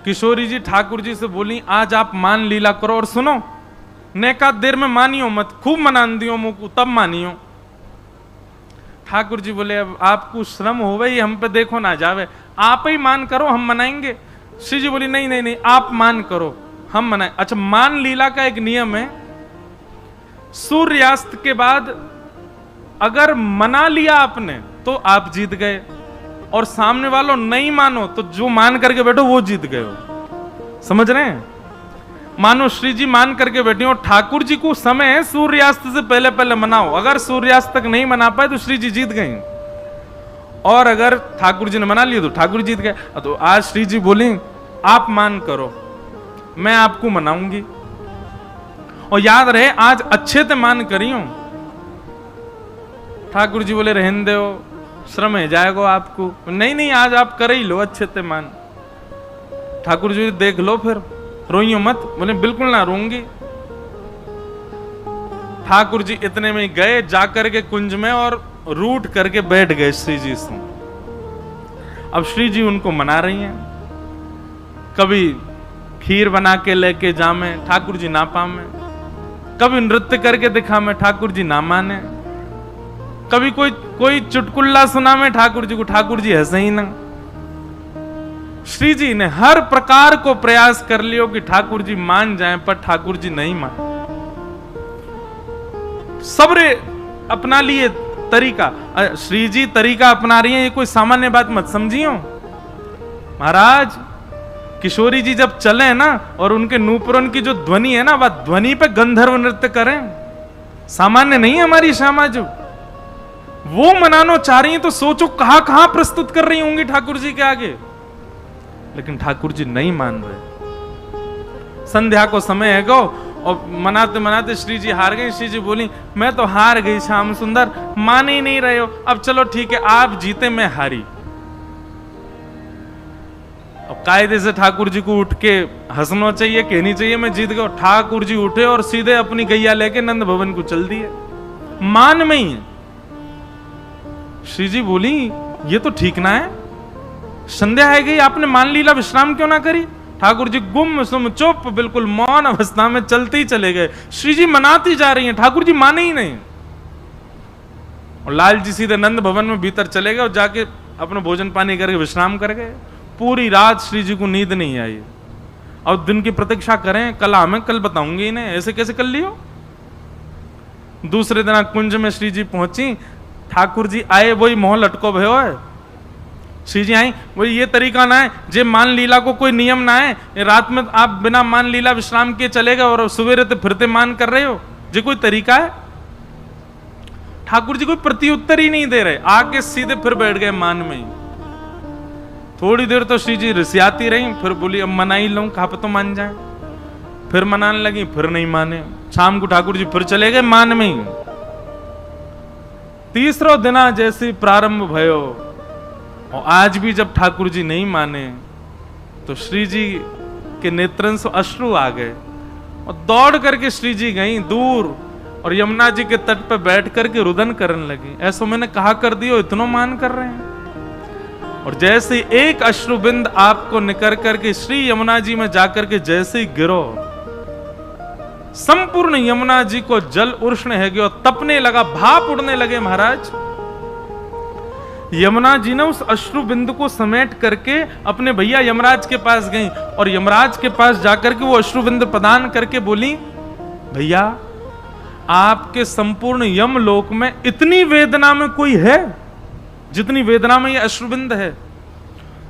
किशोरी जी ठाकुर जी से बोली, आज आप मान लीला करो और सुनो, नेका देर में मानियो मत, खूब मनान दियो मुझको तब मानियो। ठाकुर जी बोले, अब आपको श्रम हो गई, हम पे देखो ना जावे, आप ही मान करो, हम मनाएंगे। श्री जी बोली, नहीं नहीं नहीं, आप मान करो, हम मनाए। अच्छा, मान लीला का एक नियम है, सूर्यास्त के बाद अगर मना लिया आपने तो आप जीत गए, और सामने वालों नहीं मानो तो जो मान करके बैठो वो जीत गए हो। समझ रहे हैं? मानो श्री जी मान करके बैठी हो, ठाकुर जी को समय है सूर्यास्त से पहले पहले मनाओ, अगर सूर्यास्त तक नहीं मना पाए तो श्री जी जीत गए, और अगर ठाकुर जी ने मना लिया तो ठाकुर जीत गए। तो आज श्री जी बोली, आप मान करो, मैं आपको मनाऊंगी, और याद रहे आज अच्छे से मान करी हूं। ठाकुर जी बोले, रहने दो, श्रम है जाएगा आपको। नहीं नहीं, आज आप कर ही लो अच्छे से मान। ठाकुर जी देख लो, फिर रोइयो मत। बोले, बिल्कुल ना रोऊंगी। ठाकुर जी इतने में गए जाकर के कुंज में और रूट करके बैठ गए श्री जी से। अब श्री जी उनको मना रही हैं, कभी खीर बना के लेके जामे, ठाकुर जी ना पामे, कभी नृत्य करके दिखामे, ठाकुर जी ना माने, कभी कोई चुटकुल्ला सुना में ठाकुर जी को, ठाकुर जी हंसे ही ना। श्री जी ने हर प्रकार को प्रयास कर लियो कि ठाकुर जी मान जाएं, पर ठाकुर जी नहीं मान। सबरे अपना लिए तरीका, श्री जी तरीका अपना रही हैं, ये कोई सामान्य बात मत समझियो। महाराज किशोरी जी जब चले ना, और उनके नूपुरन की जो ध्वनि है ना, वह ध्वनि पे गंधर्व नृत्य करें, सामान्य नहीं है हमारी श्यामा जो। वो मनानो चाह रही हैं तो सोचो कहां कहां प्रस्तुत कर रही होंगी ठाकुर जी के आगे, लेकिन ठाकुर जी नहीं मान रहे। संध्या को समय है गो, और मनाते मनाते श्री जी हार गई। श्री जी बोली, मैं तो हार गई श्याम सुंदर, मान ही नहीं रहे हो, अब चलो ठीक है, आप जीते मैं हारी। अब कायदे से ठाकुर जी को उठ के हंसना चाहिए, कहनी चाहिए मैं जीत गया। ठाकुर जी उठे और सीधे अपनी गैया लेके नंद भवन को चल दिए, मान में ही। श्री जी बोली, ये तो ठीक ना है, संध्या है गई, आपने मान लीला विश्राम क्यों ना करी? ठाकुर जी गुम सुम चुप, बिल्कुल मौन अवस्था में चलते ही चले गए। श्री जी मनाती जा रही हैं, ठाकुर जी माने ही नहीं। और लाल जी सीधे नंद भवन में भीतर चले गए और जाके अपना भोजन पानी करके विश्राम कर गए। पूरी रात श्री जी को नींद नहीं आई। और दिन की प्रतीक्षा करें, कल हमें कल बताऊंगी इन्हें, ऐसे कैसे कर लियो। दूसरे दिन कुंज में श्री जी पहुंची, ठाकुर जी आए, वही मोह लटको भयो है। श्री जी आई, वही ये तरीका ना है, जे मान लीला को कोई नियम ना है, रात में आप बिना मान लीला विश्राम के चले गए और सवेरे तो फिरते मान कर रहे हो, जे कोई तरीका है? ठाकुर जी कोई प्रत्युत्तर ही नहीं दे रहे, आके सीधे फिर बैठ गए मान में ही। थोड़ी देर तो श्री जी रिसियाती रही, फिर बोली अब मना ही लूं, कहा पे तो मान जाए। फिर मनाने लगी, फिर नहीं माने। शाम को ठाकुर जी फिर चले गए मान में ही। तीसरो दिना जैसे प्रारंभ भयो, और आज भी जब ठाकुर जी नहीं माने तो श्री जी के नेत्रन से अश्रु आ गए, और दौड़ करके श्री जी गई दूर, और यमुना जी के तट पर बैठ करके रुदन करने लगी। ऐसा मैंने कहा कर दियो, इतना मान कर रहे हैं। और जैसे एक अश्रुबिंद आपको निकर करके श्री यमुना जी में जाकर के जैसे ही गिरो, संपूर्ण यमुना जी को जल उष्ण है गया, तपने लगा, भाप उड़ने लगे। महाराज यमुना जी ने उस अश्रु बिंदु को समेट करके अपने भैया यमराज के पास गई, और यमराज के पास जाकर के वो अश्रु बिंदु प्रदान करके बोली, भैया आपके संपूर्ण यमलोक में इतनी वेदना में कोई है जितनी वेदना में ये अश्रुबिंद है।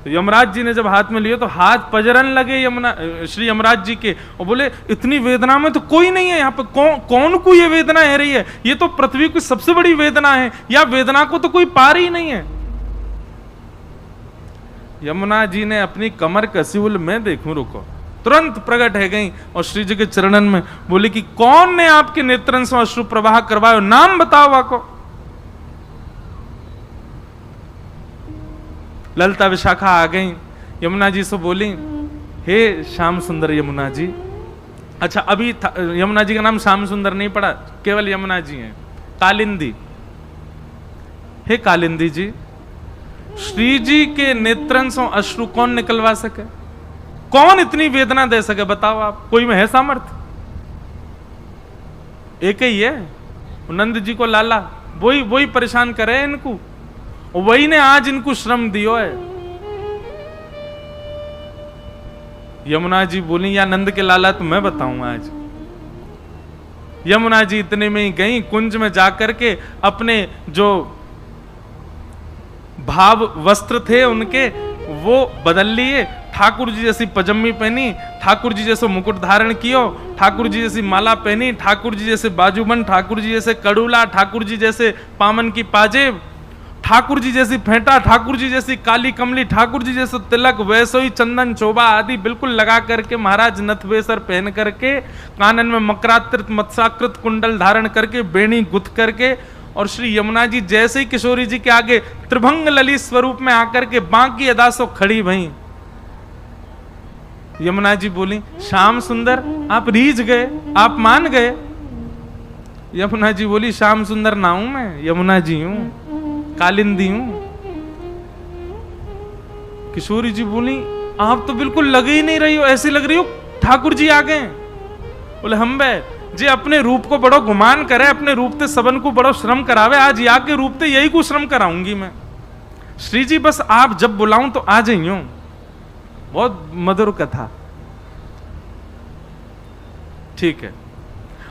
तो यमराज जी ने जब हाथ में लिया तो हाथ पजरन लगे यमुना श्री यमराज जी के, और बोले इतनी वेदना में तो कोई नहीं है यहाँ पे, कौन को ये वेदना है रही है? ये तो पृथ्वी की सबसे बड़ी वेदना है, या वेदना को तो कोई पार ही नहीं है। यमुना जी ने अपनी कमर कसी, बोले मैं देखूं, रुको। तुरंत प्रकट है गई और श्री जी के चरणन में बोले कि कौन ने आपके नेत्रन से अश्रु प्रवाह करवायो, नाम बताओ आपको। ललिता विशाखा आ गई, यमुना जी से बोली, हे श्याम सुंदर यमुना जी। अच्छा, अभी यमुना जी का नाम श्याम सुंदर नहीं पड़ा, केवल यमुना जी हैं। कालिंदी, हे कालिंदी जी, श्री जी के नेत्रन से अश्रु कौन निकलवा सके? कौन इतनी वेदना दे सके बताओ आप, कोई में है सामर्थ्य? एक ही है, नंद जी को लाला, वही परेशान करे इनको, वही ने आज इनको श्रम दियो है। यमुना जी बोली या नंद के लाला तो मैं बताऊंगा आज। यमुना जी इतने में ही गई, कुंज में जाकर के अपने जो भाव वस्त्र थे उनके वो बदल लिए, ठाकुर जी जैसी पजम्मी पहनी, ठाकुर जी जैसे मुकुट धारण कियो, ठाकुर जी जैसी माला पहनी, ठाकुर जी जैसे बाजूबंद, ठाकुर जी जैसे कड़ूला, ठाकुर जी जैसे पामन की पाजेब, ठाकुर जी जैसी फेंटा, ठाकुर जी जैसी काली कमली, ठाकुर जी जैसे तिलक, वैसे ही चंदन चोबा आदि बिल्कुल लगा करके महाराज नथवेसर पहन करके, कानन में मकराकृत मत्स्याकृत कुंडल धारण करके, बेणी गुथ करके, और श्री यमुना जी जैसे ही किशोरी जी के आगे त्रिभंग ललित स्वरूप में आकर के बांकी अदा सो खड़ी भई। यमुना जी बोली श्याम सुंदर आप रीझ गए, आप मान गए? यमुना जी बोली श्याम सुंदर ना हूं मैं, यमुना जी हूं, कालिंदी हूं। किशोरी जी बोली आप तो बिल्कुल लग ही नहीं रही हो, ऐसी लग रही हो ठाकुर जी आ गए। बोले हम बे जे अपने रूप को बड़ो गुमान करे, अपने रूप ते सबन को बड़ो श्रम करावे, आज या के रूप ते यही को श्रम कराऊंगी मैं। श्री जी बस आप जब बुलाऊं तो आ जाइयो। बहुत मधुर कथा। ठीक है,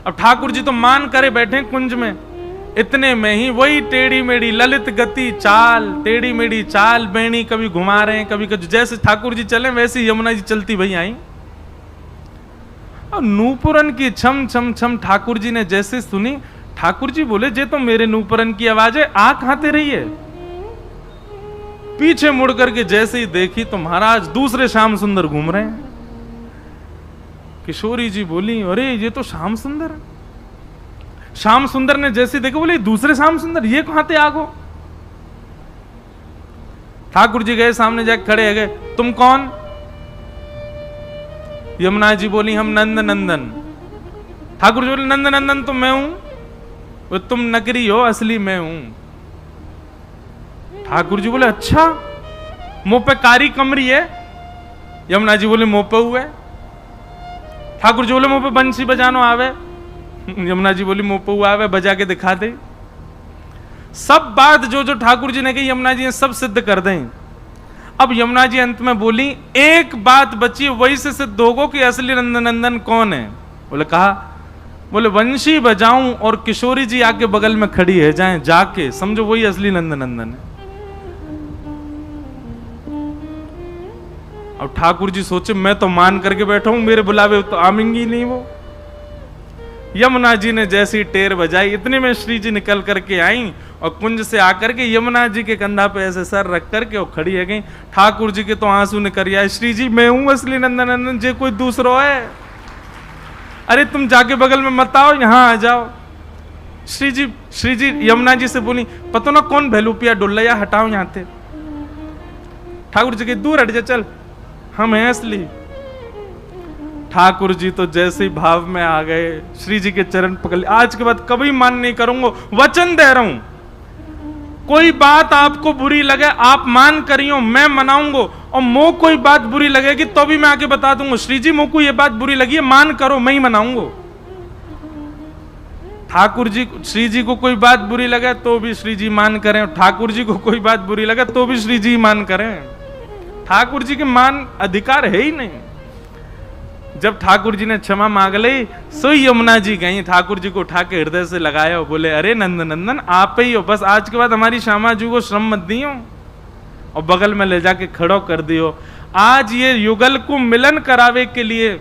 अब ठाकुर जी तो मान करे बैठे कुंज में, इतने में ही वही टेढ़ी मेढ़ी ललित गति चाल, टेढ़ी मेढ़ी चाल, बेणी कभी घुमा रहे हैं कभी जैसे ठाकुर जी चले वैसे यमुना जी चलती भई आई। और नूपुरन की छम छम छम ठाकुर जी ने जैसे सुनी, ठाकुर जी बोले जे तो मेरे नूपुरन की आवाज है, आ कहां रही है? पीछे मुड़ करके जैसे ही देखी तो महाराज दूसरे श्याम सुंदर घूम रहे हैं। किशोरी जी बोली अरे ये तो श्याम सुंदर है। श्याम सुंदर ने जैसे देखो बोले दूसरे श्याम सुंदर ये कहां थे आगो? ठाकुर जी गए सामने जाके खड़े है गए, तुम कौन? यमुना जी बोली हम नंद नंदन। ठाकुर जी बोले नंद नंदन तो मैं हूं, तुम नकली हो, असली मैं हूं। ठाकुर जी बोले अच्छा, मुंह पे कारी कमरी है? यमुना जी बोले मुंह पे हुए। ठाकुर जी बोले मुंह पे बंसी बजानो आवे? यमुना जी बोली मुंह पे हुआ आवे, बजा के दिखा दे। सब बात जो जो ठाकुर जी ने कही यमुना जी ने सब सिद्ध कर दें। अब यमुना जी अंत में बोली एक बात बची, वही से सिद्ध होगो कि असली नंद नंदन कौन है। बोले कहा, बोले वंशी बजाऊं और किशोरी जी आके बगल में खड़ी है जाए, जाके समझो वही असली नंद नंदन है। अब ठाकुर जी सोचे मैं तो मान करके बैठा हूं, मेरे बुलावे तो आमेंगी नहीं वो। यमुना जी ने जैसी टेर बजाई, इतने में श्री जी निकल करके आई और कुंज से आकर के यमुना जी के कंधा पे ऐसे सर रख करके वो खड़ी है गई। ठाकुर जी के तो आंसू निकल आए, श्री जी मैं हूं असली नंदन नंदन, जे कोई दूसरो है? अरे तुम जाके बगल में मत आओ, यहां आ जाओ। श्री जी यमुना जी से बोली पता ना कौन भेलूपिया डुल्ला, हटाओ यहां थे। ठाकुर जी के दूर हट जा, चल हम हैं असली। ठाकुर जी तो जैसे ही भाव में आ गए, श्री जी के चरण पकड़, आज के बाद कभी मान नहीं करूंगा, वचन दे रहा हूं। कोई बात आपको बुरी लगे आप मान करियो, मैं मनाऊंगा, और मो कोई बात बुरी लगेगी तो भी मैं आके बता दूंगा श्री जी मोको ये बात बुरी लगी है, मान करो, मैं ही मनाऊंगा। ठाकुर जी श्री जी को कोई बात बुरी लगे तो भी श्री जी मान करें, ठाकुर जी को कोई बात बुरी लगे तो भी श्री जी मान करें। ठाकुर जी के मान अधिकार है ही नहीं। जब ठाकुर जी ने क्षमा मांग ली, सो यमुना जी गई, ठाकुर जी को उठा के हृदय से लगाया, बोले अरे नंद नंदन आप ही हो, बस आज के बाद हमारी श्यामा जी को श्रम मत दियो, और बगल में ले जाके खड़ो कर दियो। आज ये युगल को मिलन करावे के लिए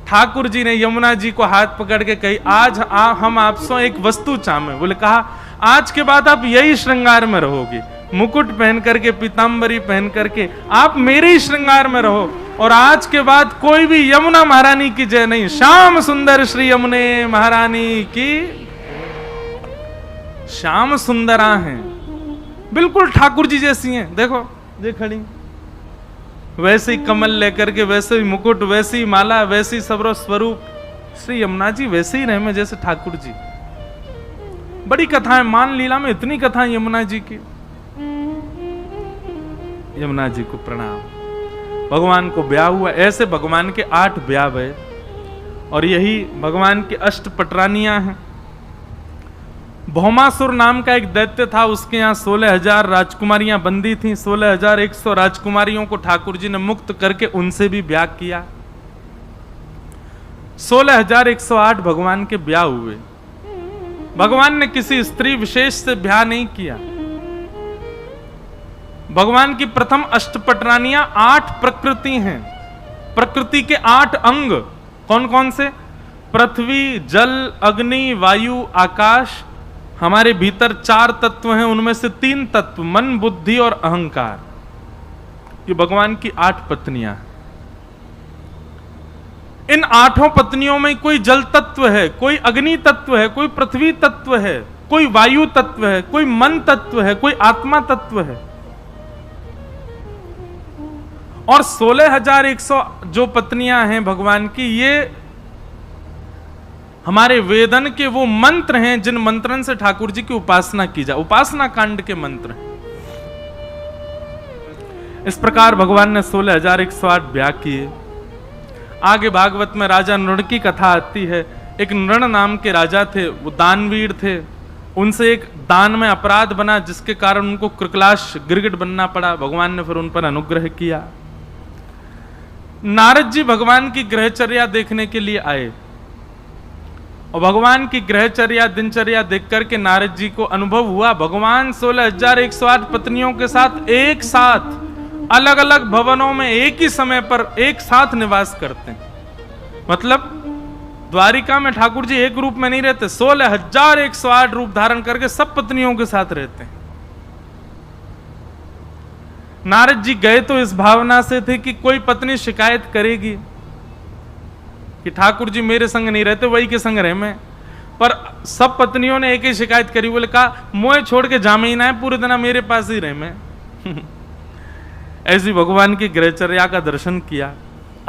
ठाकुर जी ने यमुना जी को हाथ पकड़ के कही आज हम आपसे एक वस्तु चाहे। बोले कहा आज के बाद आप यही श्रृंगार में रहोगी, मुकुट पहन करके, पीतांबरी पहन करके आप मेरे ही श्रृंगार में रहो, और आज के बाद कोई भी यमुना महारानी की जय नहीं, श्याम सुंदर श्री यमुने महारानी की। श्याम सुंदरा हैं, बिल्कुल ठाकुर जी जैसी हैं, देखो ये खड़ी, वैसे ही कमल लेकर के, वैसे ही मुकुट, वैसी माला, वैसी सबरो स्वरूप, श्री यमुना जी वैसे ही रहे में जैसे ठाकुर जी। बड़ी कथाएं, मान लीला में इतनी कथाएं यमुना जी की। यमुना जी को प्रणाम। भगवान को ब्याह हुआ। ऐसे भगवान के 8 ब्याह भये और यही भगवान की अष्ट पटरानियां हैं। भौमासुर नाम का एक दैत्य था, उसके यहाँ 16,000 राजकुमारियां बंदी थीं। 16,100 राजकुमारियों को ठाकुर जी ने मुक्त करके उनसे भी ब्याह किया। 16,108 भगवान के ब्याह हुए। भगवान ने किसी स्त्री विशेष से ब्याह नहीं किया। भगवान की प्रथम अष्टपटरानियां 8 प्रकृति हैं। प्रकृति के 8 अंग कौन कौन से? पृथ्वी, जल, अग्नि, वायु, आकाश। हमारे भीतर 4 तत्व हैं, उनमें से 3 तत्व मन, बुद्धि और अहंकार। ये भगवान की 8 पत्नियां हैं। इन 8 पत्नियों में कोई जल तत्व है, कोई अग्नि तत्व है, कोई पृथ्वी तत्व है, कोई वायु तत्व है, कोई मन तत्व है, कोई आत्मा तत्व है। और 16,100 जो पत्नियां हैं भगवान की, ये हमारे वेदन के वो मंत्र हैं जिन मंत्रन से ठाकुर जी की उपासना की जाए। उपासना कांड के मंत्र हैं। इस प्रकार भगवान ने 16,108 ब्याह किए। आगे भागवत में राजा नृण की कथा आती है। एक नृण नाम के राजा थे, वो दानवीर थे। उनसे एक दान में अपराध बना, जिसके कारण उनको कृकलाश गिरगिट बनना पड़ा। भगवान ने फिर उन पर अनुग्रह किया। नारद जी भगवान की ग्रहचर्या देखने के लिए आए और भगवान की ग्रहचर्या दिनचर्या देख करके नारद जी को अनुभव हुआ, भगवान 16,108 पत्नियों के साथ एक साथ अलग अलग भवनों में एक ही समय पर एक साथ निवास करते हैं। मतलब द्वारिका में ठाकुर जी एक रूप में नहीं रहते, 16,108 रूप धारण करके सब पत्नियों के साथ रहते हैं। नारद जी गए तो इस भावना से थे कि कोई पत्नी शिकायत करेगी कि ठाकुर जी मेरे संग नहीं रहते, वही के संग रहे मैं। पर सब पत्नियों ने एक ही शिकायत करी, बोले कहा मोए छोड़ के जामे ही ना है, पूरे दिन मेरे पास ही रहे मैं। ऐसी भगवान की ग्रहचर्या का दर्शन किया।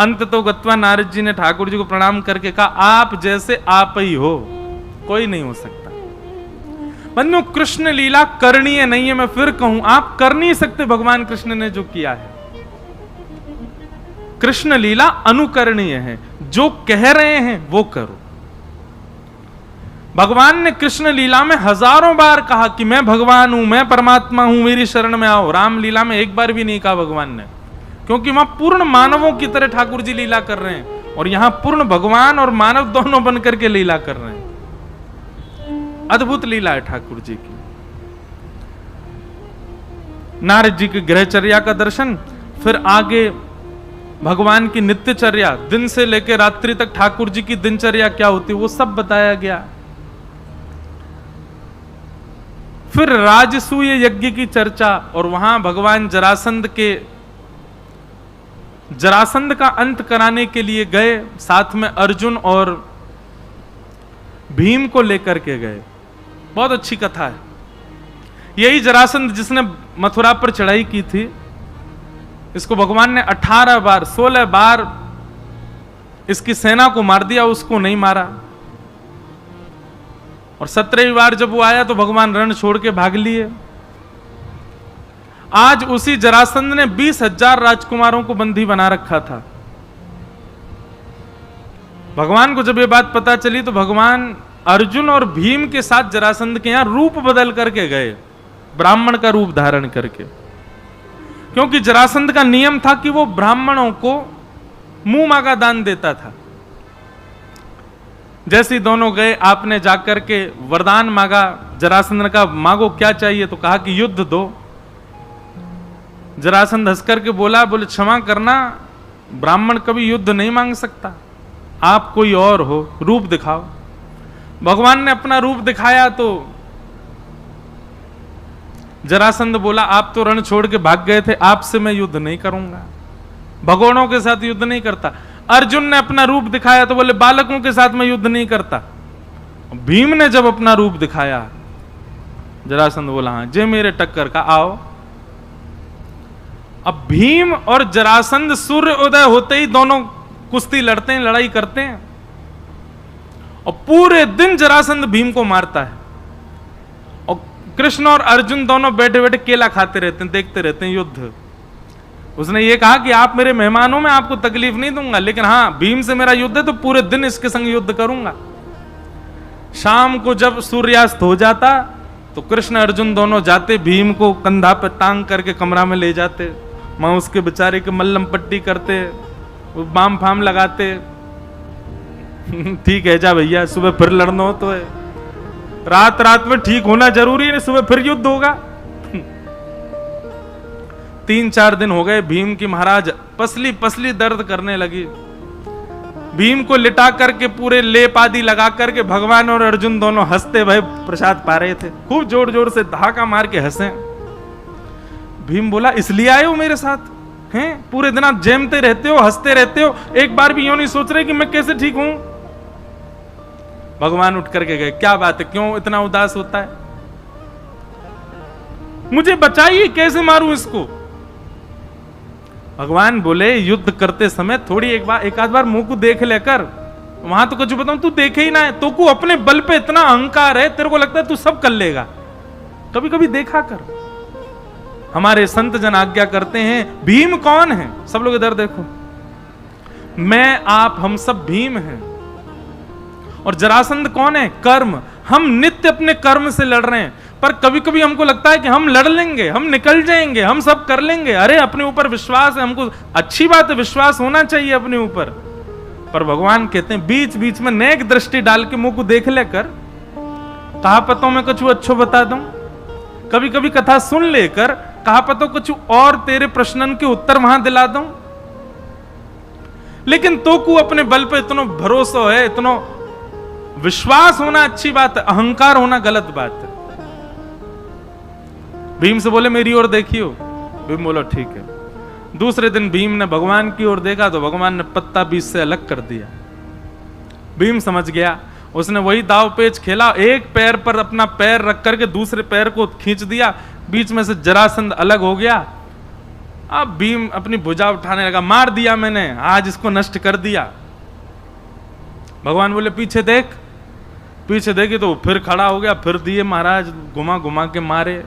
अंत तो गत्वा नारद जी ने ठाकुर जी को प्रणाम करके कहा, आप जैसे आप ही हो, कोई नहीं हो सकता। बन्नो कृष्ण लीला करणीय नहीं है, मैं फिर कहूं, आप कर नहीं सकते भगवान कृष्ण ने जो किया है। कृष्ण लीला अनुकरणीय है, जो कह रहे हैं वो करो। भगवान ने कृष्ण लीला में हजारों बार कहा कि मैं भगवान हूं, मैं परमात्मा हूं, मेरी शरण में आओ। राम लीला में एक बार भी नहीं कहा भगवान ने, क्योंकि वहां पूर्ण मानवों की तरह ठाकुर जी लीला कर रहे हैं और यहां पूर्ण भगवान और मानव दोनों बन करके लीला कर रहे हैं। अद्भुत लीला है ठाकुर जी की। नारद जी की ग्रहचर्या का दर्शन, फिर आगे भगवान की नित्यचर्या, दिन से लेकर रात्रि तक ठाकुर जी की दिनचर्या क्या होती है वो सब बताया गया। फिर राजसूय यज्ञ की चर्चा, और वहां भगवान जरासंध का अंत कराने के लिए गए, साथ में अर्जुन और भीम को लेकर के गए। बहुत अच्छी कथा है। यही जरासंध जिसने मथुरा पर चढ़ाई की थी, इसको भगवान ने 18 बार 16 बार इसकी सेना को मार दिया, उसको नहीं मारा। और 17वीं बार जब वो आया तो भगवान रण छोड़ के भाग लिए। आज उसी जरासंध ने 20,000 राजकुमारों को बंदी बना रखा था। भगवान को जब ये बात पता चली तो भगवान अर्जुन और भीम के साथ जरासंध के यहां रूप बदल करके गए, ब्राह्मण का रूप धारण करके। क्योंकि जरासंध का नियम था कि वो ब्राह्मणों को मुंह मांगा दान देता था। जैसे ही दोनों गए, आपने जाकर के वरदान मांगा। जरासंध ने कहा मांगो क्या चाहिए, तो कहा कि युद्ध दो। जरासंध हंस करके बोले क्षमा करना, ब्राह्मण कभी युद्ध नहीं मांग सकता, आप कोई और हो, रूप दिखाओ। भगवान ने अपना रूप दिखाया तो जरासंध बोला आप तो रण छोड़ के भाग गए थे, आपसे मैं युद्ध नहीं करूंगा, भगोड़ों के साथ युद्ध नहीं करता। अर्जुन ने अपना रूप दिखाया तो बोले बालकों के साथ मैं युद्ध नहीं करता। भीम ने जब अपना रूप दिखाया, जरासंध बोला हाँ जे मेरे टक्कर का आओ। अब भीम और जरासंध सूर्य उदय होते ही दोनों कुश्ती लड़ते हैं, लड़ाई करते हैं, और पूरे दिन जरासंध भीम को मारता है। और कृष्ण और अर्जुन दोनों बैठे बैठे केला खाते रहते हैं, देखते रहते हैं युद्ध। उसने ये कहा कि आप मेरे मेहमान हो, मैं आपको तकलीफ नहीं दूंगा, लेकिन हाँ भीम से मेरा युद्ध है तो पूरे दिन इसके संग युद्ध करूंगा। शाम को जब सूर्यास्त हो जाता तो कृष्ण अर्जुन दोनों जाते, भीम को कंधा पे टांग करके कमरा में ले जाते, वहां उसके बेचारे के मल्लम पट्टी करते, वो बाम फाम लगाते। ठीक है जा भैया, सुबह फिर लड़ना हो तो है, रात रात में ठीक होना जरूरी है, सुबह फिर युद्ध होगा। 3-4 दिन हो गए, भीम की महाराज पसली पसली दर्द करने लगी। भीम को लिटा करके पूरे लेप आदि लगा करके भगवान और अर्जुन दोनों हंसते भय प्रसाद पा रहे थे, खूब जोर जोर से धक्का मार के हंसे। भीम बोला इसलिए आए हो मेरे साथ हैं? पूरे दिन आप जैमते रहते हो, हंसते रहते हो, एक बार भी यूं नहीं सोच रहे कि मैं कैसे ठीक हूं? भगवान उठ करके गए, क्या बात है, क्यों इतना उदास होता है? मुझे बचाइए, कैसे मारूं इसको? भगवान बोले युद्ध करते समय थोड़ी एक आध बार मुंह को देख लेकर, वहां तो कुछ बताऊं, तू देखे ही ना है, तो को अपने बल पे इतना अहंकार है, तेरे को लगता है तू सब कर लेगा, कभी कभी देखा कर। हमारे संत जन आज्ञा करते हैं, भीम कौन है? सब लोग इधर देखो, मैं आप हम सब भीम हैं। और जरासंध कौन है? कर्म। हम नित्य अपने कर्म से लड़ रहे हैं, पर कभी कभी हमको लगता है कि हम लड़ लेंगे, हम निकल जाएंगे, हम सब कर लेंगे। अरे अपने ऊपर विश्वास है हमको, अच्छी बात है, विश्वास होना चाहिए अपने ऊपर। पर भगवान कहते हैं बीच बीच में नेक दृष्टि डाल के मुंह को देख लेकर, कहा पतों में कुछ अच्छो बता दूं, कभी कभी कथा सुन लेकर कहा पतो कुछ और तेरे प्रश्नन के उत्तर वहां दिला दूं। लेकिन तो को अपने बल पे इतना भरोसा है, इतना विश्वास होना अच्छी बात है, अहंकार होना गलत बात है। भीम से बोले मेरी ओर देखियो, भीम बोला ठीक है। दूसरे दिन भीम ने भगवान की ओर देखा तो भगवान ने पत्ता बीच से अलग कर दिया। भीम समझ गया, उसने वही दाव पेच खेला, एक पैर पर अपना पैर रख करके दूसरे पैर को खींच दिया, बीच में से जरासंध अलग हो गया। अब भीम अपनी भुजा उठाने लगा, मार दिया मैंने, आज इसको नष्ट कर दिया। भगवान बोले पीछे देख, पीछे देखी तो फिर खड़ा हो गया, फिर दिए महाराज घुमा घुमा के मारे।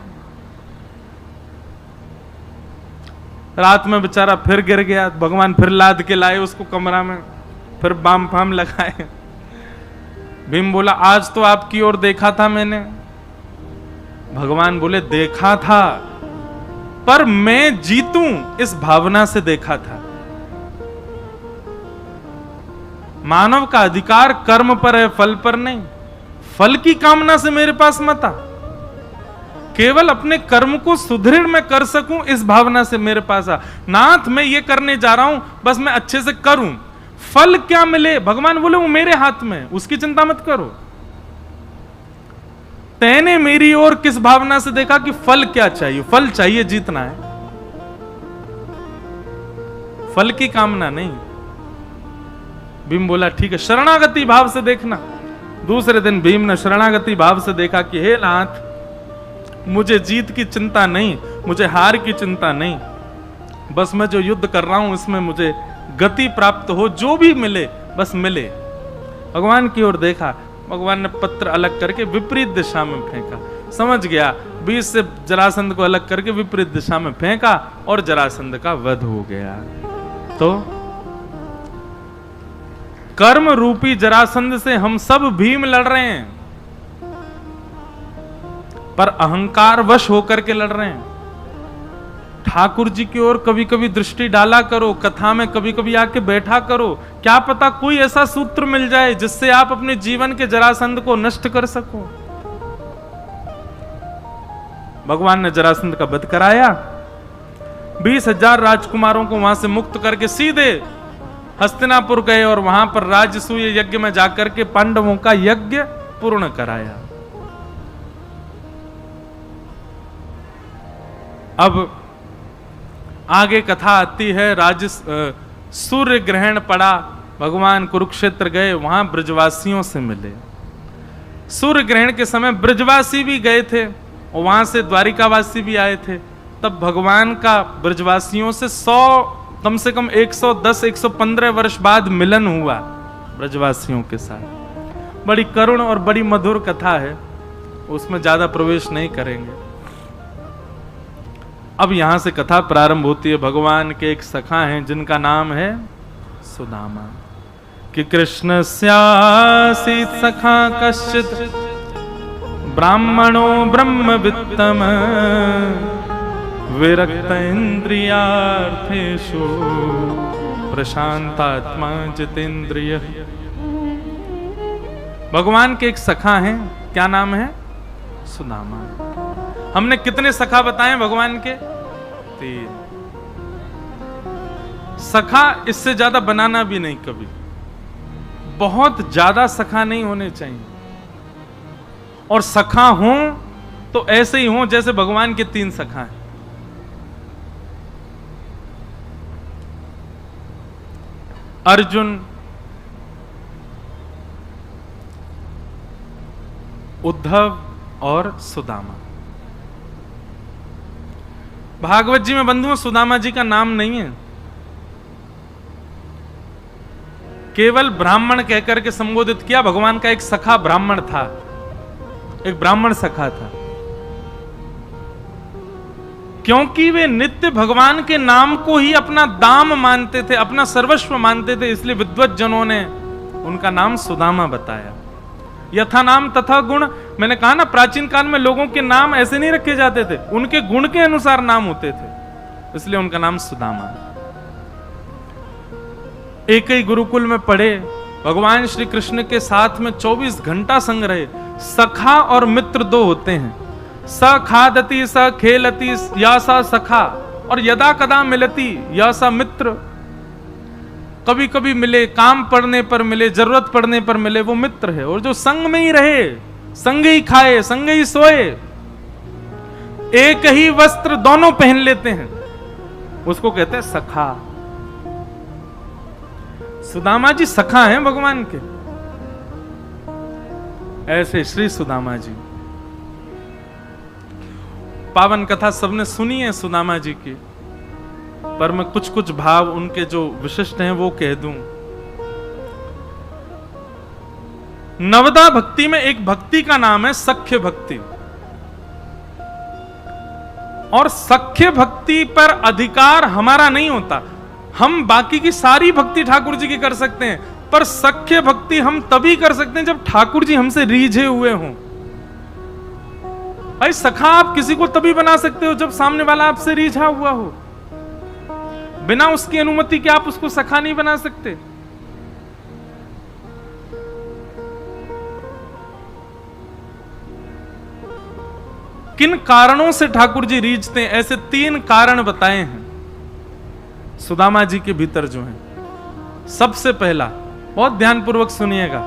रात में बेचारा फिर गिर गया, भगवान फिर लाद के लाए उसको कमरा में, फिर बाम फाम लगाए। भीम बोला आज तो आपकी ओर देखा था मैंने। भगवान बोले देखा था, पर मैं जीतूं इस भावना से देखा था। मानव का अधिकार कर्म पर है, फल पर नहीं। फल की कामना से मेरे पास मत आ, केवल अपने कर्म को सुदृढ़ मैं कर सकूं इस भावना से मेरे पास आ। नाथ मैं ये करने जा रहा हूं, बस मैं अच्छे से करूं, फल क्या मिले भगवान बोले वो मेरे हाथ में, उसकी चिंता मत करो। तैने मेरी ओर किस भावना से देखा कि फल क्या चाहिए? फल चाहिए, जीतना है, फल की कामना नहीं। भीम बोला ठीक है, शरणागति भाव से देखना। दूसरे दिन भीम ने शरणागति भाव से देखा कि हे नाथ मुझे जीत की चिंता नहीं, मुझे हार की चिंता नहीं, बस मैं जो युद्ध कर रहा हूं इसमें मुझे गति प्राप्त हो, जो भी मिले बस मिले। भगवान की ओर देखा, भगवान ने पत्र अलग करके विपरीत दिशा में फेंका। समझ गया, बीच से जरासंध को अलग करके विपरीत दिशा में फेंका और जरासंध का वध हो गया। तो कर्म रूपी जरासंध से हम सब भीम लड़ रहे हैं, पर अहंकार वश होकर के लड़ रहे हैं। ठाकुर जी की ओर कभी कभी दृष्टि डाला करो, कथा में कभी कभी आके बैठा करो, क्या पता कोई ऐसा सूत्र मिल जाए जिससे आप अपने जीवन के जरासंध को नष्ट कर सको। भगवान ने जरासंध का वध कराया, 20,000 राजकुमारों को वहां से मुक्त करके सीधे हस्तिनापुर गए और वहां पर राजसूय यज्ञ में जाकर के पांडवों का यज्ञ पूर्ण कराया। अब आगे कथा आती है, सूर्य ग्रहण पड़ा, भगवान कुरुक्षेत्र गए, वहां ब्रजवासियों से मिले। सूर्य ग्रहण के समय ब्रजवासी भी गए थे और वहां से द्वारिकावासी भी आए थे। तब भगवान का ब्रजवासियों से कम से कम 110-115 वर्ष बाद मिलन हुआ ब्रजवासियों के साथ। बड़ी करुण और बड़ी मधुर कथा है, उसमें ज्यादा प्रवेश नहीं करेंगे। अब यहां से कथा प्रारंभ होती है। भगवान के एक सखा हैं जिनका नाम है सुदामा। कि कृष्ण स्यासीत सखा कश्चित ब्राह्मणो ब्रह्मवित्तम विरक्त इंद्रियार्थेषु प्रशांतात्मा जितेंद्रिय। भगवान के एक सखा हैं, क्या नाम है? सुदामा। हमने कितने सखा बताए भगवान के? 3। सखा इससे ज्यादा बनाना भी नहीं कभी, बहुत ज्यादा सखा नहीं होने चाहिए। और सखा हों तो ऐसे ही हों जैसे भगवान के 3 सखा हैं। अर्जुन, उद्धव और सुदामा। भागवत जी में बंधुओं सुदामा जी का नाम नहीं है, केवल ब्राह्मण कहकर के संबोधित किया। भगवान का एक सखा ब्राह्मण था, एक ब्राह्मण सखा था, क्योंकि वे नित्य भगवान के नाम को ही अपना दाम मानते थे, अपना सर्वस्व मानते थे, इसलिए विद्वत जनों ने उनका नाम सुदामा बताया। यथा नाम तथा गुण। मैंने कहा ना, प्राचीन काल में लोगों के नाम ऐसे नहीं रखे जाते थे, उनके गुण के अनुसार नाम होते थे, इसलिए उनका नाम सुदामा। एक ही गुरुकुल में पढ़े, भगवान श्री कृष्ण के साथ में 24 घंटा संग रहे। सखा और मित्र 2 होते हैं, स खादति स खेलति या सा सखा, और यदा कदा मिलती या सा मित्र। कभी कभी मिले, काम पड़ने पर मिले, जरूरत पड़ने पर मिले, वो मित्र है। और जो संग में ही रहे, संग ही खाए, संग ही सोए, एक ही वस्त्र दोनों पहन लेते हैं, उसको कहते हैं सखा। सुदामा जी सखा हैं भगवान के। ऐसे श्री सुदामा जी, पावन कथा सबने सुनी है सुदामा जी की, पर मैं कुछ कुछ भाव उनके जो विशिष्ट हैं वो कह दूं। नवदा भक्ति में एक भक्ति का नाम है सख्य भक्ति, और सख्य भक्ति पर अधिकार हमारा नहीं होता। हम बाकी की सारी भक्ति ठाकुर जी की कर सकते हैं, पर सख्य भक्ति हम तभी कर सकते हैं जब ठाकुर जी हमसे रीझे हुए हों। भाई सखा आप किसी को तभी बना सकते हो जब सामने वाला आपसे रीझा हुआ हो। बिना उसकी अनुमति के आप उसको सखा नहीं बना सकते। किन कारणों से ठाकुर जी रीझते हैं? ऐसे 3 कारण बताए हैं सुदामा जी के भीतर जो हैं। सबसे पहला, बहुत ध्यानपूर्वक सुनिएगा,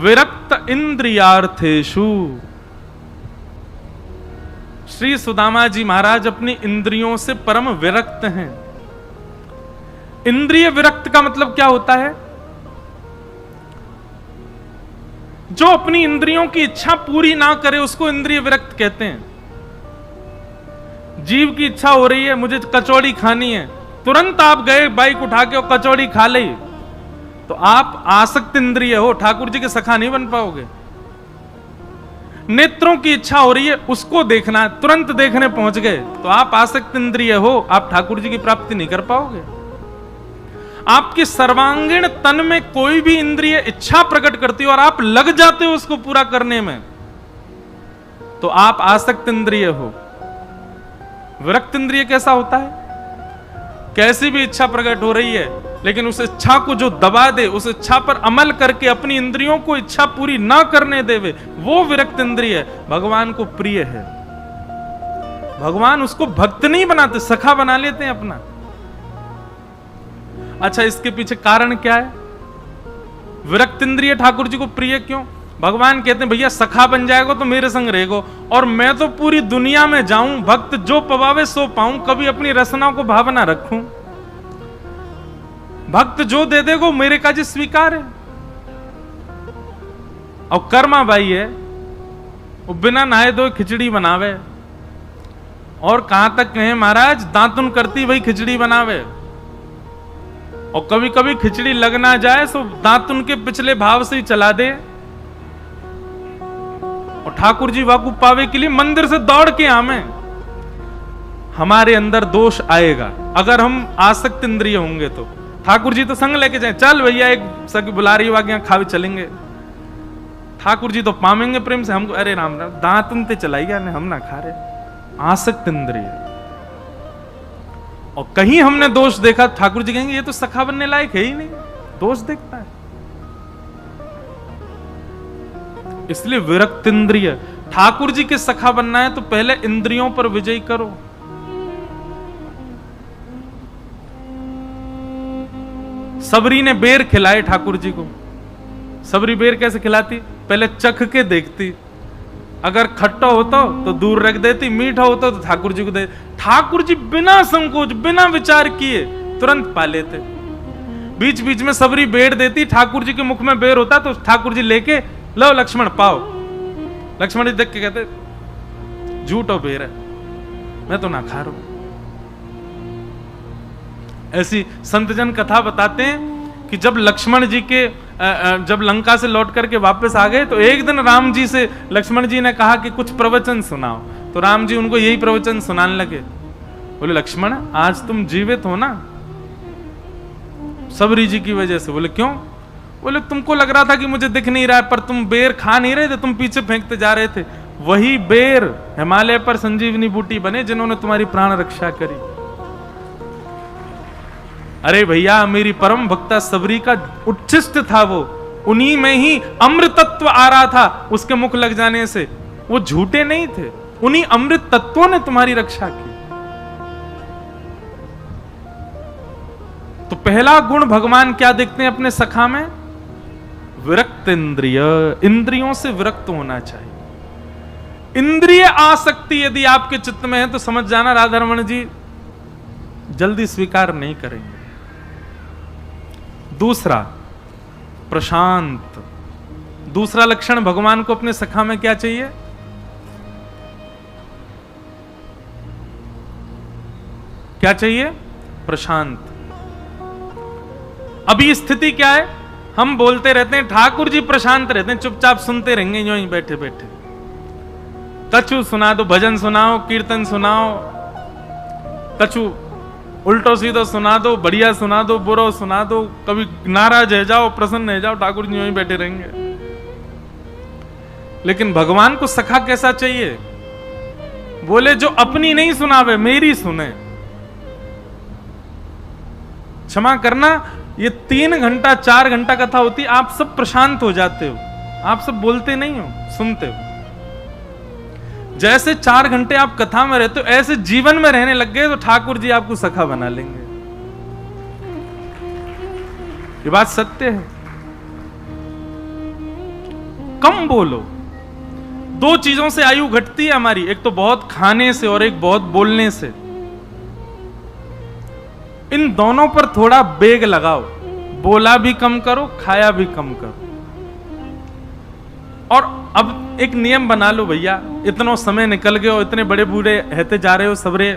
विरक्त इंद्रियार्थेषु। श्री सुदामा जी महाराज अपनी इंद्रियों से परम विरक्त हैं। इंद्रिय विरक्त का मतलब क्या होता है? जो अपनी इंद्रियों की इच्छा पूरी ना करे उसको इंद्रिय विरक्त कहते हैं। जीव की इच्छा हो रही है, मुझे कचौड़ी खानी है, तुरंत आप गए बाइक उठा के और कचौड़ी खा ली, तो आप आसक्त इंद्रिय हो, ठाकुर जी के सखा नहीं बन पाओगे। नेत्रों की इच्छा हो रही है, उसको देखना, तुरंत देखने पहुंच गए, तो आप आसक्त इंद्रिय हो, आप ठाकुर जी की प्राप्ति नहीं कर पाओगे। आपके सर्वांगीण तन में कोई भी इंद्रिय इच्छा प्रकट करती हो और आप लग जाते हो उसको पूरा करने में, तो आप आसक्त इंद्रिय हो। विरक्त इंद्रिय कैसा होता है? कैसी भी इच्छा प्रकट हो रही है, लेकिन उस इच्छा को जो दबा दे, उस इच्छा पर अमल करके अपनी इंद्रियों को इच्छा पूरी ना करने देवे, वो विरक्त इंद्रिय भगवान को प्रिय है। भगवान उसको भक्त नहीं बनाते, सखा बना लेते हैं अपना। अच्छा, इसके पीछे कारण क्या है? विरक्त इंद्रिय ठाकुर जी को प्रिय क्यों? भगवान कहते हैं भैया सखा बन जाएगा तो मेरे संग रहेगो, और मैं तो पूरी दुनिया में जाऊं, भक्त जो पवावे सो पाऊं, कभी अपनी रचनाओं को भावना रखूं। भक्त जो दे देगो मेरे का जी स्वीकार है। और कर्मा भाई है, वो बिना नहाए धोए खिचड़ी बनावे, और कहां तक कहें महाराज, दांतुन करती वही खिचड़ी बनावे। और कभी कभी खिचड़ी लग ना जाए तो दांतुन के पिछले भाव से ही चला दे, और ठाकुर जी वाकू पावे के लिए मंदिर से दौड़ के आवे। हमारे अंदर दोष आएगा अगर हम आसक्त इंद्रिय होंगे तो। ठाकुर जी तो संग लेके जाए, चल भैया एक सगी बुला रही वाग खा भी चलेंगे। ठाकुर जी तो पामेंगे प्रेम से हमको, अरे राम राम दांत उनते चलाई गया हम ना खा रहे। आसक्त इंद्रिय। और कहीं हमने दोष देखा, ठाकुर जी कहेंगे ये तो सखा बनने लायक है ही नहीं, दोष देखता है। इसलिए विरक्त इंद्रिय। ठाकुर जी के सखा बनना है तो पहले इंद्रियों पर विजय करो। सबरी ने बेर खिलाए ठाकुर जी को। सबरी बेर कैसे खिलाती? पहले चख के देखती, अगर खट्टा होता तो दूर रख देती, मीठा होता तो ठाकुर जी को दे। ठाकुर जी बिना संकोच बिना विचार किए तुरंत पा लेते। बीच बीच में सबरी बेर देती, ठाकुर जी के मुख में बेर होता तो ठाकुर जी लेके लो लक्ष्मण पाओ। लक्ष्मण जी देख के कहते झूठ और बेर है, मैं तो ना खा रहा हूं। ऐसी संतजन कथा बताते हैं कि जब लक्ष्मण जी के जब लंका से लौट करके वापस आ गए तो एक दिन राम जी से लक्ष्मण जी ने कहा कि कुछ प्रवचन सुनाओ। तो राम जी उनको यही प्रवचन सुनाने लगे। बोले लक्ष्मण आज तुम जीवित हो ना सबरी जी की वजह से। बोले क्यों? बोले तुमको लग रहा था कि मुझे दिख नहीं रहा है, पर तुम बेर खा नहीं रहे थे, तुम पीछे फेंकते जा रहे थे। वही बेर हिमालय पर संजीवनी बूटी बने जिन्होंने तुम्हारी प्राण रक्षा करी। अरे भैया मेरी परम भक्ता सबरी का उच्छिष्ट था वो, उन्हीं में ही अमृत तत्व आ रहा था उसके मुख लग जाने से। वो झूठे नहीं थे, उन्हीं अमृत तत्वों ने तुम्हारी रक्षा की। तो पहला गुण भगवान क्या देखते हैं अपने सखा में? विरक्त इंद्रिय। इंद्रियों से विरक्त होना चाहिए। इंद्रिय आसक्ति यदि आपके चित्त में है तो समझ जाना राधारमण जी जल्दी स्वीकार नहीं करेंगे। दूसरा प्रशांत। दूसरा लक्षण भगवान को अपने सखा में क्या चाहिए? क्या चाहिए? प्रशांत। अभी स्थिति क्या है? हम बोलते रहते हैं ठाकुर जी प्रशांत रहते हैं, चुपचाप सुनते रहेंगे यूं ही बैठे बैठे। कछु सुना दो, भजन सुनाओ, कीर्तन सुनाओ, कछु उल्टो सीधो सुना दो, बढ़िया सुना दो, बुरो सुना दो, कभी नाराज है जाओ, प्रसन्न है जाओ, ठाकुर जी यूं ही बैठे रहेंगे। लेकिन भगवान को सखा कैसा चाहिए? बोले जो अपनी नहीं सुनावे मेरी सुने। क्षमा करना, ये 3 घंटा 4 घंटा कथा होती, आप सब प्रशांत हो जाते हो, आप सब बोलते नहीं हो, सुनते हो। जैसे 4 घंटे आप कथा में रहते हो ऐसे जीवन में रहने लग गए तो ठाकुर जी आपको सखा बना लेंगे। ये बात सत्य है। कम बोलो। 2 चीजों से आयु घटती है हमारी, एक तो बहुत खाने से और एक बहुत बोलने से। इन दोनों पर थोड़ा बेग लगाओ, बोला भी कम करो, खाया भी कम करो। और अब एक नियम बना लो भैया, इतना समय निकल गए और इतने बड़े बूढ़े रहते जा रहे हो सबरे।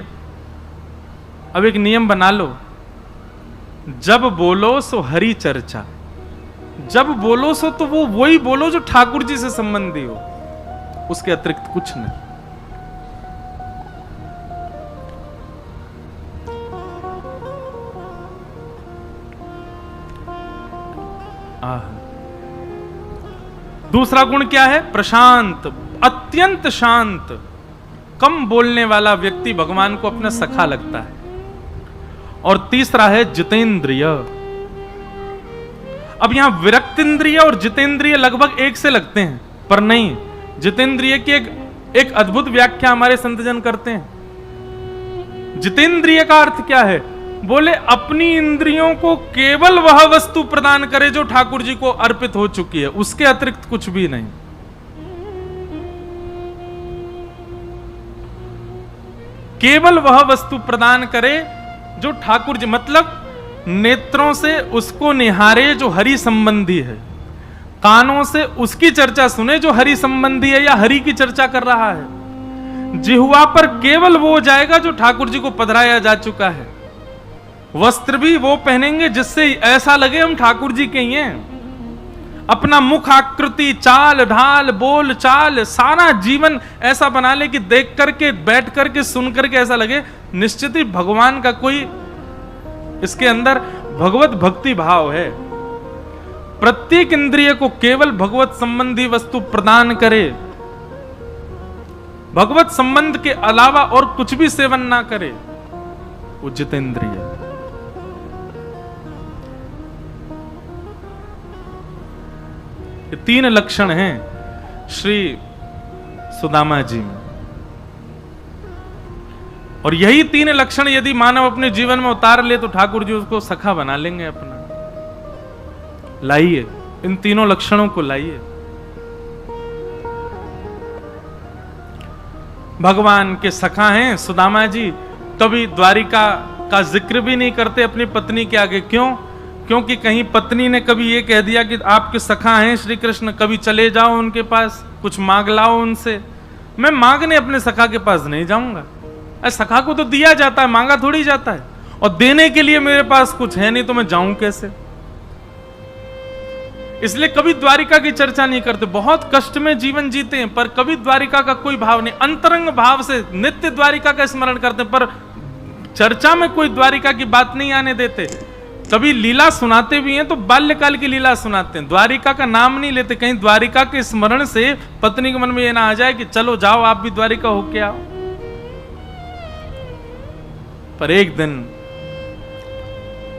अब एक नियम बना लो, जब बोलो सो हरि चर्चा। जब बोलो सो तो वो वही बोलो जो ठाकुर जी से संबंधी हो, उसके अतिरिक्त कुछ नहीं। दूसरा गुण क्या है? प्रशांत, अत्यंत शांत। कम बोलने वाला व्यक्ति भगवान को अपना सखा लगता है। और तीसरा है जितेंद्रिय। अब यहां विरक्त इंद्रिय और जितेंद्रिय लगभग एक से लगते हैं, पर नहीं। जितेंद्रिय की एक अद्भुत व्याख्या हमारे संतजन करते हैं। जितेंद्रिय का अर्थ क्या है? बोले अपनी इंद्रियों को केवल वह वस्तु प्रदान करे जो ठाकुर जी को अर्पित हो चुकी है, उसके अतिरिक्त कुछ भी नहीं। केवल वह वस्तु प्रदान करे जो ठाकुर जी, मतलब नेत्रों से उसको निहारे जो हरि संबंधी है, कानों से उसकी चर्चा सुने जो हरि संबंधी है या हरि की चर्चा कर रहा है, जिह्वा पर केवल वो जाएगा जो ठाकुर जी को पधराया जा चुका है, वस्त्र भी वो पहनेंगे जिससे ऐसा लगे हम ठाकुर जी के ही हैं। अपना मुख आकृति, चाल ढाल, बोल चाल, सारा जीवन ऐसा बना ले कि देख करके, बैठ करके, सुन करके ऐसा लगे निश्चित ही भगवान का कोई इसके अंदर भगवत भक्ति भाव है। प्रत्येक इंद्रिय को केवल भगवत संबंधी वस्तु प्रदान करे, भगवत संबंध के अलावा और कुछ भी सेवन ना करे, वो जितेंद्रिय। ये 3 लक्षण हैं श्री सुदामा जी में, और यही 3 लक्षण यदि मानव अपने जीवन में उतार ले तो ठाकुर जी उसको सखा बना लेंगे अपना। लाइए इन 3 लक्षणों को लाइए। भगवान के सखा हैं सुदामा जी, कभी द्वारिका का जिक्र भी नहीं करते अपनी पत्नी के आगे। क्यों? क्योंकि कहीं पत्नी ने कभी ये कह दिया कि आपके सखा हैं श्री कृष्ण, कभी चले जाओ उनके पास, कुछ मांग लाओ उनसे। मैं मांगने अपने सखा के पास नहीं जाऊंगा। सखा को तो दिया जाता है, मांगा थोड़ी जाता है, और देने के लिए मेरे पास कुछ है नहीं तो मैं जाऊं कैसे? इसलिए कभी द्वारिका की चर्चा नहीं करते। बहुत कष्ट में जीवन जीते हैं पर कभी द्वारिका का कोई भाव नहीं, अंतरंग भाव से नित्य द्वारिका का स्मरण करते हैं, पर चर्चा में कोई द्वारिका की बात नहीं आने देते। कभी लीला सुनाते भी हैं तो बाल्यकाल की लीला सुनाते हैं, द्वारिका का नाम नहीं लेते। कहीं द्वारिका के स्मरण से पत्नी के मन में यह ना आ जाए कि चलो जाओ आप भी द्वारिका होके आओ। पर एक दिन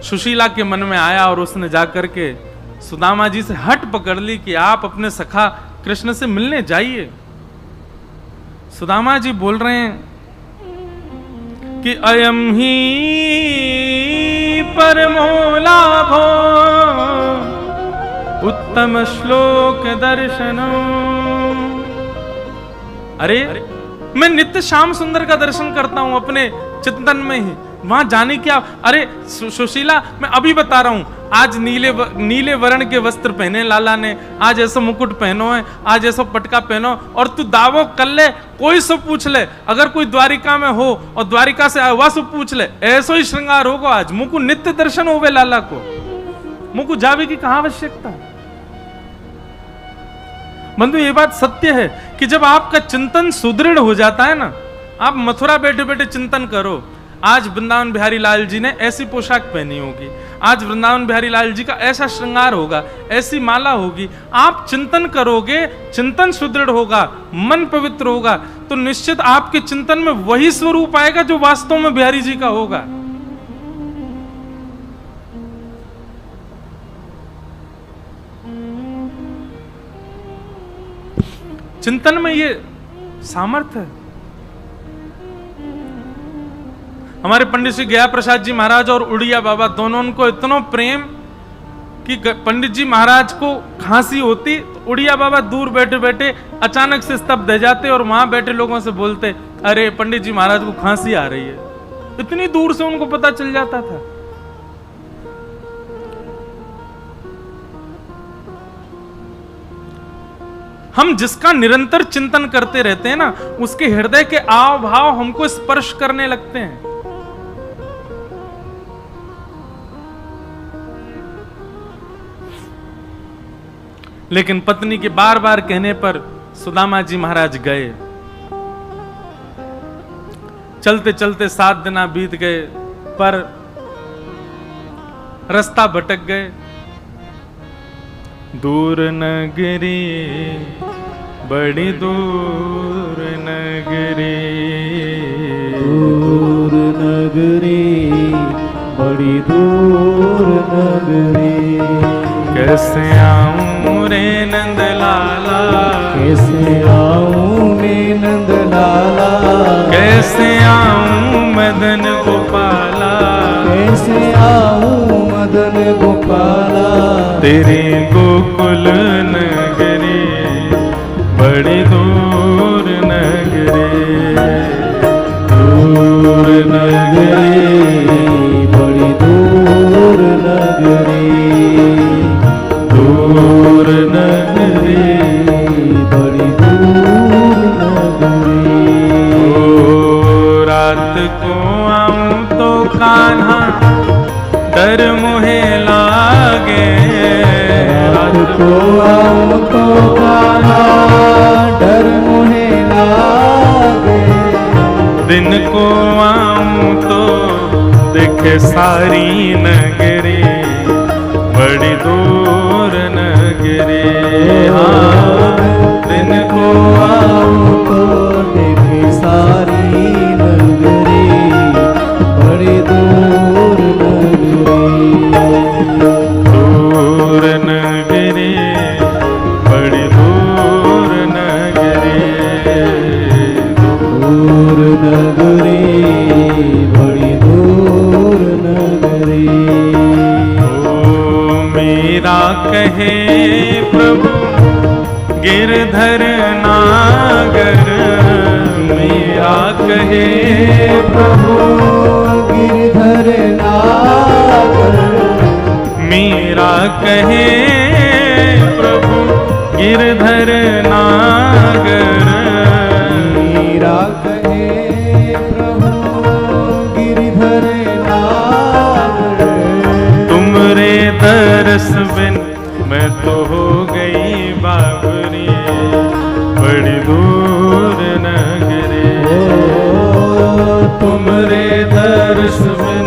सुशीला के मन में आया और उसने जाकर के सुदामा जी से हट पकड़ ली कि आप अपने सखा कृष्ण से मिलने जाइए। सुदामा जी बोल रहे हैं कि अयम ही परमो लाभो उत्तम श्लोक दर्शनो। अरे मैं नित्य श्याम सुंदर का दर्शन करता हूं अपने चिंतन में ही, वहां जाने क्या। अरे सुशीला मैं अभी बता रहा हूं, आज नीले वर्ण के वस्त्र पहने लाला ने, आज ऐसा मुकुट पहनो है, आज ऐसा पटका पहनो, और तू दावो कर ले, कोई सो पूछ ले, अगर कोई द्वारिका में हो और द्वारिका से आया वह सो पूछ ले, ऐसा ही श्रृंगार होगा आज। मुकु नित्य दर्शन होवे लाला को, मुकु जावे की कहां आवश्यकता। बंधु ये बात सत्य है कि जब आपका चिंतन सुदृढ़ हो जाता है ना, आप मथुरा बैठे बैठे चिंतन करो, आज वृंदावन बिहारी लाल जी ने ऐसी पोशाक पहनी होगी, आज वृंदावन बिहारी लाल जी का ऐसा श्रृंगार होगा, ऐसी माला होगी। आप चिंतन करोगे, चिंतन सुदृढ़ होगा, मन पवित्र होगा, तो निश्चित आपके चिंतन में वही स्वरूप आएगा जो वास्तव में बिहारी जी का होगा। चिंतन में ये सामर्थ्य है। हमारे पंडित श्री गया प्रसाद जी महाराज और उड़िया बाबा दोनों, उनको इतना प्रेम कि पंडित जी महाराज को खांसी होती तो उड़िया बाबा दूर बैठे बैठे अचानक से स्तब्ध रह जाते और वहां बैठे लोगों से बोलते, अरे पंडित जी महाराज को खांसी आ रही है। इतनी दूर से उनको पता चल जाता था। हम जिसका निरंतर चिंतन करते रहते हैं ना, उसके हृदय के आव भाव हमको स्पर्श करने लगते हैं। लेकिन पत्नी के बार बार कहने पर सुदामा जी महाराज गए। चलते चलते 7 दिन बीत गए पर रास्ता भटक गए। दूर नगरी बड़ी दूर नगरी, दूर नगरी बड़ी दूर नगरी, कैसे आऊं रे नंद लाला, कैसे आऊं रे नंद लाला, कैसे आऊं मदन गोपाला, कैसे आऊं मदन गोपाला, तेरे गोकुल नगरी बड़ी दूर नगरी, दूर नगरी बड़ी दूर नगरी, दूर नगरी बड़ी दूर नगरी। ओ रात को आऊं तो कान्हा डर मुहे लागे, रात को आऊं तो कहाँ डर मुहे लागे, दिन को आऊं तो देखे सारी नगरी, बड़ी दूर नगरी। हाँ, दिन को आऊं तो देखे सारी नगरी, बड़ी दूर नगरी। दूर नगरी, बड़ी दूर नगरी, दूर नगरी, बड़ी दूर नगरी। ओ मेरा कहे प्रभु गिरधर नागर, मेरा कहे प्रभु गिरधर नागर, मेरा कहे प्रभु गिरधर नागर, मेरा कहे प्रभु गिरधर नागर। तुमरे दर्श बिन मैं तो हो गई बाबरी, बड़ी दूर नगरी। तुमरे दर्श बिन